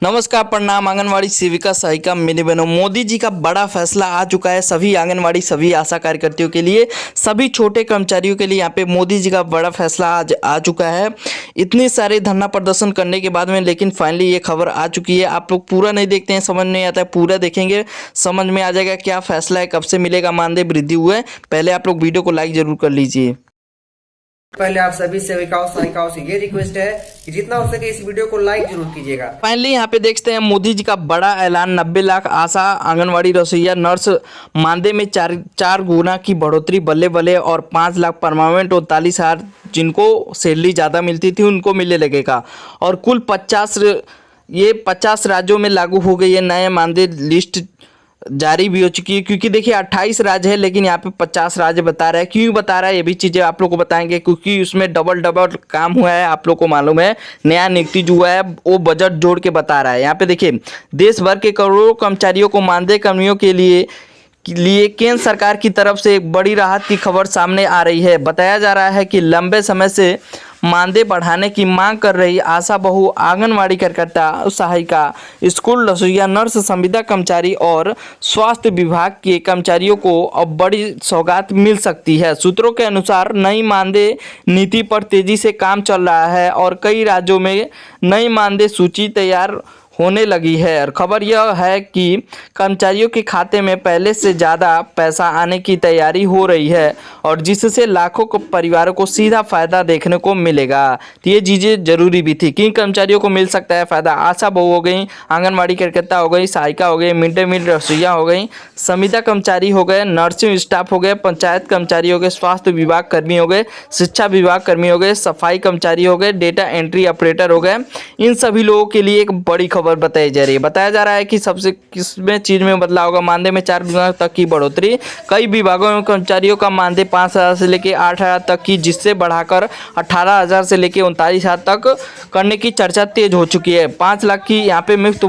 नमस्कार, प्रणाम। आंगनवाड़ी सेविका सहायिका मेरे बहनों, मोदी जी का बड़ा फैसला आ चुका है सभी आंगनवाड़ी, सभी आशा कार्यकर्तियों के लिए, सभी छोटे कर्मचारियों के लिए। यहाँ पे मोदी जी का बड़ा फैसला आज आ चुका है। इतने सारे धरना प्रदर्शन करने के बाद में लेकिन फाइनली ये खबर आ चुकी है। आप लोग पूरा नहीं देखते हैं, समझ नहीं आता है, पूरा देखेंगे समझ में आ जाएगा क्या फैसला है, कब से मिलेगा मानदेय वृद्धि हुआ है। पहले आप लोग वीडियो को लाइक जरूर कर लीजिए। पहले आप सभी सेविकाओं सहायिकाओं से ये रिक्वेस्ट है कि जितना हो सके इस वीडियो को लाइक जरूर कीजिएगा। फाइनली यहाँ पे देखते हैं मोदी जी का बड़ा ऐलान। 90 लाख आशा, आंगनवाड़ी, रसोइया, नर्स मानदेय में चार गुना की बढ़ोतरी, बल्ले बल्ले। और 5 लाख परमानेंट, 39,000 जिनको सैलरी ज़्यादा मिलती थी उनको मिलने लगेगा। और कुल 50 राज्यों में लागू हो गई है। नए मानदेय लिस्ट जारी भी हो चुकी है, क्योंकि देखिए 28 राज्य है लेकिन यहाँ पे 50 राज्य बता रहा है। क्यों बता रहा है ये भी चीज़ें आप लोग को बताएंगे, क्योंकि उसमें डबल काम हुआ है। आप लोग को मालूम है, नया नियुक्ति जो हुआ है वो बजट जोड़ के बता रहा है। यहाँ पे देखिए देश भर के करोड़ों कर्मचारियों को मानदेय कर्मियों के लिए केंद्र सरकार की तरफ से एक बड़ी राहत की खबर सामने आ रही है। बताया जा रहा है कि लंबे समय से मानदेय बढ़ाने की मांग कर रही आशा बहु, आंगनवाड़ी कार्यकर्ता, सहायिका, स्कूल रसोइया, नर्स, संविदा कर्मचारी और स्वास्थ्य विभाग के कर्मचारियों को अब बड़ी सौगात मिल सकती है। सूत्रों के अनुसार नई मानदेय नीति पर तेजी से काम चल रहा है और कई राज्यों में नई मानदेय सूची तैयार होने लगी है। और खबर यह है कि कर्मचारियों के खाते में पहले से ज़्यादा पैसा आने की तैयारी हो रही है और जिससे लाखों परिवारों को सीधा फायदा देखने को मिलेगा। तो ये चीज़ें जरूरी भी थी। किन कर्मचारियों को मिल सकता है फायदा? आशा बहु हो गई, आंगनवाड़ी कार्यकर्ता हो गई, सहायिका हो गई, मिड डे मील रसोइया हो गई, संविदा कर्मचारी हो गए, नर्सिंग स्टाफ हो गए, पंचायत कर्मचारी हो गए, स्वास्थ्य विभाग कर्मी हो गए, शिक्षा विभाग कर्मी हो गए, सफाई कर्मचारी हो गए, डेटा एंट्री ऑपरेटर हो गए। इन सभी लोगों के लिए एक बड़ी खबर बताई जा रही है। बताया जा रहा है कि सबसे किसमें चीज में बदलाव होगा, मानदेय में 4 गुना तक की बढ़ोतरी। कई विभागों में कर्मचारियों का मानदेय 5,000 से लेकर 8,000 तक की, जिससे बढ़ाकर 18,000 से लेकर 39,000 तक करने की चर्चा तेज हो चुकी है। 5 लाख की यहाँ पे मुफ्त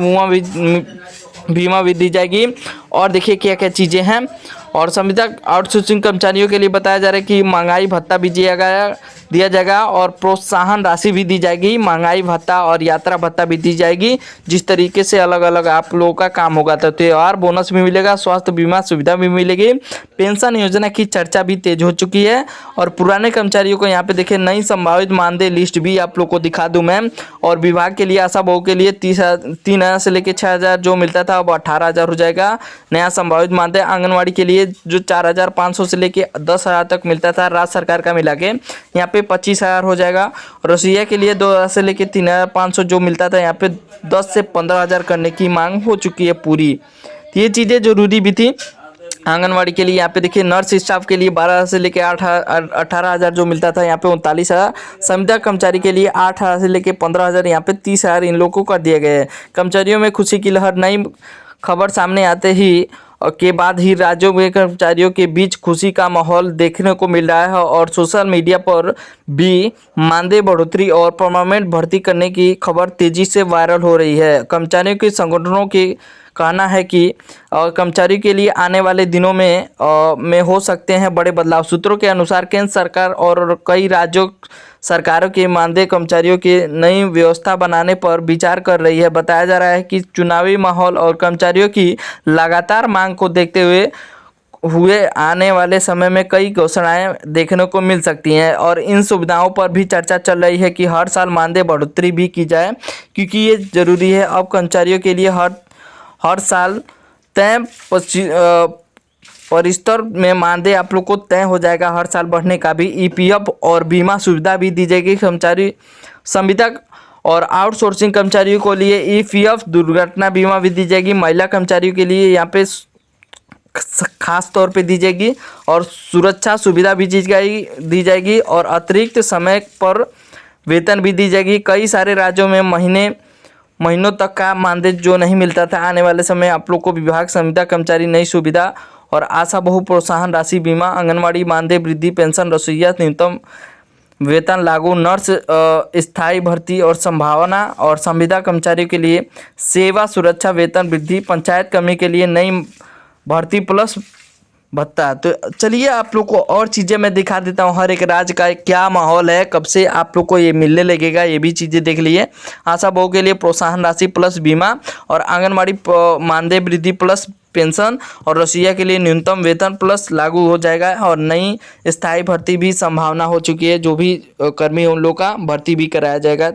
बीमा भी दी जाएगी। और देखिए क्या क्या चीज़ें हैं। और संविदा आउटसोर्सिंग कर्मचारियों के लिए बताया जा रहा है कि महंगाई भत्ता भी दिया जाएगा और प्रोत्साहन राशि भी दी जाएगी। महंगाई भत्ता और यात्रा भत्ता भी दी जाएगी। जिस तरीके से अलग अलग आप लोगों का काम होगा, तो त्योहार बोनस भी मिलेगा, स्वास्थ्य बीमा सुविधा भी मिलेगी। पेंशन योजना की चर्चा भी तेज हो चुकी है। और पुराने कर्मचारियों को यहाँ पे देखिए नई संभावित मानदेय लिस्ट भी आप लोग को दिखा दूं मैं। और विभाग के लिए आशा बहु के लिए 3,000 से लेकर 6,000 जो मिलता था अब 18,000 हो जाएगा नया संभावित मानदेय। आंगनवाड़ी के लिए जो 4,500 से लेके 10,000 तक मिलता था राज्य सरकार का मिला के, यहाँ पे 25,000 हो जाएगा। रसोइया के लिए 2,000 से लेके 3,500 जो मिलता था, यहाँ पे 10 से 15,000 करने की मांग हो चुकी है पूरी। तो ये चीज़ें जरूरी भी थी आंगनवाड़ी के लिए। यहाँ पे देखिए नर्स स्टाफ के लिए 12 से लेके 18,000 जो मिलता था, यहाँ पे 39,000। संविदा कर्मचारी के लिए 8,000 से लेके 15,000, यहाँ पे 30,000 इन लोगों को कर दिया गया है। कर्मचारियों में खुशी की लहर। नई खबर सामने आते ही के बाद ही राज्यों में कर्मचारियों के बीच खुशी का माहौल देखने को मिल रहा है। और सोशल मीडिया पर भी मानदेय बढ़ोतरी और परमानेंट भर्ती करने की खबर तेजी से वायरल हो रही है। कर्मचारियों के संगठनों की कहना है कि कर्मचारियों के लिए आने वाले दिनों में हो सकते हैं बड़े बदलाव। सूत्रों के अनुसार केंद्र सरकार और कई राज्यों सरकारों के मानदेय कर्मचारियों की नई व्यवस्था बनाने पर विचार कर रही है। बताया जा रहा है कि चुनावी माहौल और कर्मचारियों की लगातार मांग को देखते हुए आने वाले समय में कई घोषणाएं देखने को मिल सकती हैं। और इन सुविधाओं पर भी चर्चा चल रही है कि हर साल मानदेय बढ़ोतरी भी की जाए, क्योंकि ये जरूरी है। अब कर्मचारियों के लिए हर साल तय परिस्तर में मानदेय आप लोग को तय हो जाएगा हर साल बढ़ने का भी। ईपीएफ और बीमा सुविधा भी दी जाएगी कर्मचारी, संविदा और आउटसोर्सिंग कर्मचारियों को लिए ईपीएफ, दुर्घटना बीमा भी दी जाएगी। महिला कर्मचारियों के लिए यहाँ पे खास तौर पे दी जाएगी और सुरक्षा सुविधा भी दी जाएगी और अतिरिक्त समय पर वेतन भी दी जाएगी। कई सारे राज्यों में महीनों तक का मानदेय जो नहीं मिलता था, आने वाले समय आप लोग को विभाग, संविदा कर्मचारी नई सुविधा और आशा बहु प्रोत्साहन राशि, बीमा, आंगनवाड़ी मानदेय वृद्धि, पेंशन, रसोइया न्यूनतम वेतन लागू, नर्स स्थायी भर्ती और संभावना, और संविदा कर्मचारियों के लिए सेवा सुरक्षा वेतन वृद्धि, पंचायत कर्मी के लिए नई भर्ती प्लस भत्ता। तो चलिए आप लोग को और चीज़ें मैं दिखा देता हूँ, हर एक राज्य का क्या माहौल है, कब से आप लोग को ये मिलने लगेगा, ये भी चीज़ें देख लिए। आशा बहू के लिए प्रोत्साहन राशि प्लस बीमा, और आंगनबाड़ी मानदेय वृद्धि प्लस पेंशन, और रसोइया के लिए न्यूनतम वेतन प्लस लागू हो जाएगा। और नई स्थायी भर्ती भी संभावना हो चुकी है, जो भी कर्मी उन लोग का भर्ती भी कराया जाएगा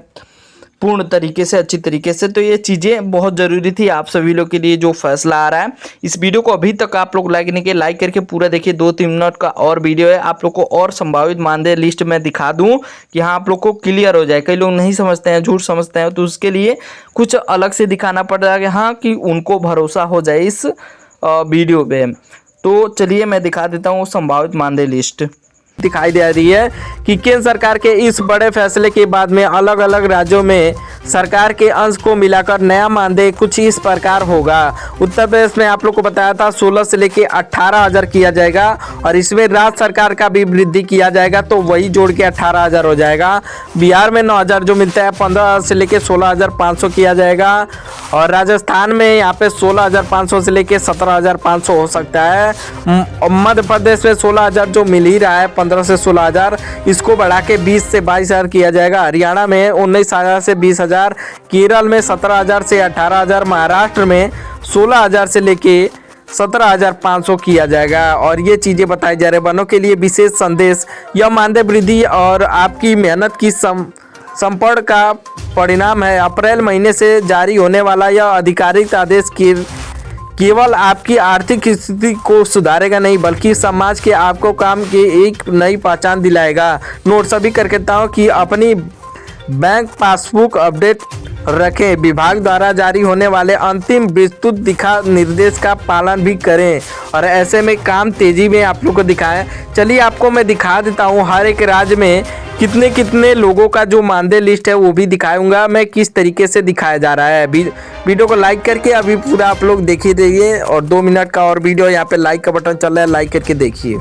पूर्ण तरीके से, अच्छी तरीके से। तो ये चीज़ें बहुत ज़रूरी थी आप सभी लोग के लिए जो फैसला आ रहा है। इस वीडियो को अभी तक आप लोग लाइक नहीं किए, लाइक करके पूरा देखिए, 2-3 मिनट का और वीडियो है। आप लोग को और संभावित मानदेय लिस्ट में दिखा दूं कि हाँ आप लोग को क्लियर हो जाए। कई लोग नहीं समझते हैं, झूठ समझते हैं, तो उसके लिए कुछ अलग से दिखाना पड़ रहा है कि हाँ कि उनको भरोसा हो जाए इस वीडियो पे। तो चलिए मैं दिखा देता हूँ संभावित मानदेय लिस्ट। दिखाई दे रही है कि केंद्र सरकार के इस बड़े फैसले के बाद में अलग अलग राज्यों में सरकार के अंश को मिलाकर नया मानदेय कुछ इस प्रकार होगा। उत्तर प्रदेश में आप लोग को बताया था 16 से लेके 18,000 किया जाएगा, और इसमें राज्य सरकार का भी वृद्धि किया जाएगा, तो वही जोड़ के 18,000 हो जाएगा। बिहार में 9,000 जो मिलता है 15 से लेके 16,500 किया जाएगा, और राजस्थान में यहाँ पे 16,500 से लेके 17,500 हो सकता है। मध्य प्रदेश में 16,000 जो मिल ही रहा है, 15 से 16,000, इसको बढ़ा के 20 से 22,000 किया जाएगा। हरियाणा में 19,000 से 20,000, केरल में 17,000 से 18,000, महाराष्ट्र में 16,000 से लेके 17,500 किया जाएगा। और ये चीज़ें बताई जा रही है। वनों के लिए विशेष संदेश, यह मानदेय वृद्धि और आपकी मेहनत की संपर्ण का परिणाम है। अप्रैल महीने से जारी होने वाला यह आधिकारिक आदेश केवल आपकी आर्थिक स्थिति को सुधारेगा नहीं, बल्कि समाज के आपको काम की एक नई पहचान दिलाएगा। नोट सभी कार्यकर्ताओं की अपनी बैंक पासबुक अपडेट रखें। विभाग द्वारा जारी होने वाले अंतिम विस्तृत दिशा निर्देश का पालन भी करें, और ऐसे में काम तेजी में आप लोग को दिखाएं। चलिए आपको मैं दिखा देता हूँ हर एक राज्य में कितने कितने लोगों का जो मानदेय लिस्ट है वो भी दिखाऊंगा मैं, किस तरीके से दिखाया जा रहा है। वीडियो को लाइक करके अभी पूरा आप लोग देखिए देखिए, और 2 मिनट का और वीडियो यहाँ पे लाइक का बटन चल रहा है, लाइक करके देखिए।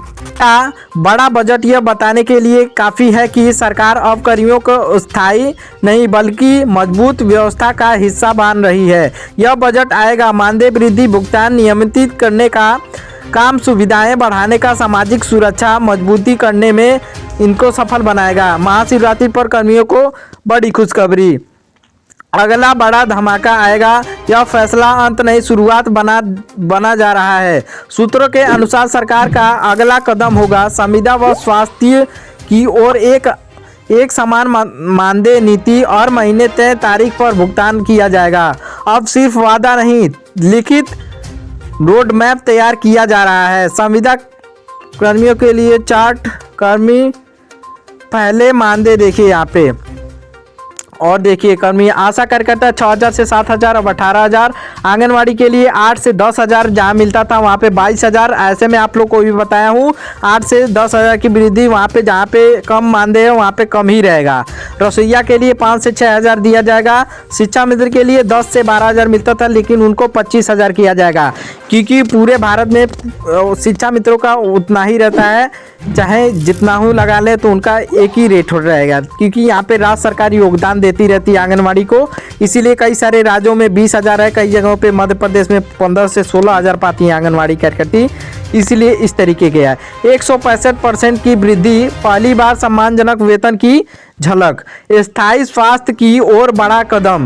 बड़ा बजट यह बताने के लिए काफ़ी है कि सरकार अब कर्मियों को स्थायी नहीं बल्कि मजबूत व्यवस्था का हिस्सा बन रही है। यह बजट आएगा मानदेय वृद्धि, भुगतान नियमित करने का काम, सुविधाएं बढ़ाने का, सामाजिक सुरक्षा मजबूती करने में इनको सफल बनाएगा। महाशिवरात्रि पर कर्मियों को बड़ी खुशखबरी, अगला बड़ा धमाका आएगा। यह फैसला अंत नहीं शुरुआत बना जा रहा है। सूत्रों के अनुसार सरकार का अगला कदम होगा संविदा व स्वास्थ्य की ओर एक समान मानदेय नीति, और महीने तय तारीख पर भुगतान किया जाएगा। अब सिर्फ वादा नहीं, लिखित रोड मैप तैयार किया जा रहा है। संविदा कर्मियों के लिए चार्ट, कर्मी पहले मानदेय देखिए यहाँ पे, और देखिए कर्मी आशा कार्यकर्ता 6,000 से 7,000, अब 18,000। आंगनवाड़ी के लिए 8 से 10,000 जहाँ मिलता था वहाँ पे 22,000। ऐसे में आप लोग को भी बताया हूँ 8 से 10,000 की वृद्धि, वहाँ पे जहाँ पे कम मानदेय है वहाँ पे कम ही रहेगा। रसोइया के लिए 5 से 6,000 दिया जाएगा। शिक्षा मित्र के लिए 10 से 12,000 मिलता था, लेकिन उनको 25,000 किया जाएगा, क्योंकि पूरे भारत में शिक्षा मित्रों का उतना ही रहता है, चाहे जितना हूँ लगा ले तो उनका एक ही रेट हो रहेगा, क्योंकि यहाँ पे राज्य सरकार योगदान देती रहती है आंगनवाड़ी को। इसीलिए कई सारे राज्यों में 20,000 है, कई जगहों पे मध्य प्रदेश में 15 से 16,000 पाती है आंगनवाड़ी कार्यकर्ती, इसलिए इस तरीके के है। 165% की वृद्धि, पहली बार सम्मानजनक वेतन की झलक, स्थायी स्वास्थ्य की ओर बड़ा कदम।